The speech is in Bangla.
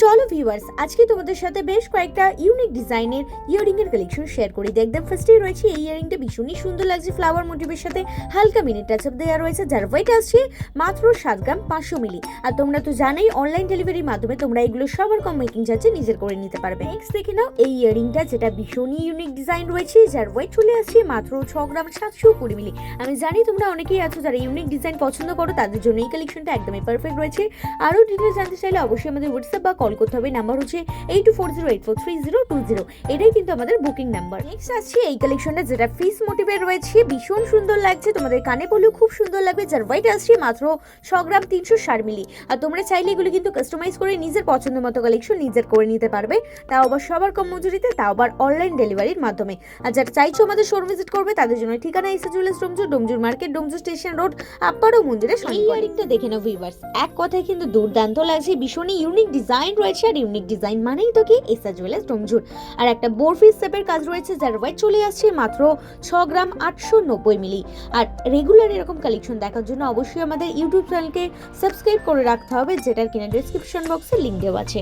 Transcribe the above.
চলো ভিউয়ার্স, আজকে তোমাদের সাথে বেশ কয়েকটা ইউনিক ডিজাইনের ইয়ারিং এর কালেকশন শেয়ার করি। একদম ফার্স্টেই রয়েছে এই ইয়ারিংটা, ভীষণই সুন্দর লাগছে, ফ্লাওয়ার মোটিভের সাথে হালকা মিনি টাচ আপ দেওয়া রয়েছে, যার ওয়েট আসছে মাত্র 7 গ্রাম 500 মিলি। আর তোমরা তো জানোই অনলাইন ডেলিভারির মাধ্যমে তোমরা এগুলো সবার কম মেকিং চার্জে নিজের করে নিতে পারবে। নেক্সট দেখে নাও এই ইয়ারিংটা, যেটা ভীষণই ইউনিক ডিজাইন রয়েছে, যার ওয়েট চলে আসছে মাত্র 6 গ্রাম 720 মিলি। আমি জানি তোমরা অনেকেই আছো যারা ইউনিক ডিজাইন পছন্দ করো, তাদের জন্য এই কালেকশনটা একদমই পারফেক্ট রয়েছে। আরও ডিটেলস জানতে চাইলে অবশ্যই আমাদের হোয়াটসঅ্যাপ বা কল করতে হবে। নাম্বার হচ্ছে 8240843020, এটাই কিন্তু আমাদের বুকিং নাম্বার। নেক্সট আসছে এই কালেকশনটা, যেটা ফিস মোটিভের রয়েছে, ভীষণ সুন্দর লাগছে, তোমাদের কানে পড়লেও খুব সুন্দর লাগবে, যার ওয়েট আসছে মাত্র 6 গ্রাম 360 মিলি। আর তোমরা চাইলে এগুলো কিন্তু কাস্টমাইজ করে নিজের পছন্দ মতো কালেকশন নিজের করে নিতে পারবে, তাও আবার সবার কম মজুরিতে, তাও আবার অনলাইন ডেলিভারির মাধ্যমে। আর যারা চাইছো আমাদের শোরুম ভিজিট করবে, তাদের জন্য ঠিকানা SA jewellers Domjur, Domjur market, Domjur station road, আপার ও মন্দিরের সঙ্গে। এই ইয়ারিংটা দেখে নাও ভিউয়ার্স, এক কথায় কিন্তু দুর্দান্ত লাগছে, ভীষণই ইউনিক ডিজাইন রয়েছে। আর ইউনিক ডিজাইন মানেই তো কি এসএ জুয়েলার্স ডোমজুর। আর একটা বোরফি স্টেপের কাজ রয়েছে, যার ওয়েট চলে আসছে মাত্র 6 গ্রাম 890 মিলি। আর রেগুলার এরকম কালেকশন দেখার জন্য অবশ্যই আমাদের ইউটিউব চ্যানেলকে সাবস্ক্রাইব করে রাখতে হবে, যেটার কিনা ডেসক্রিপশন বক্সে লিংক দেওয়া আছে।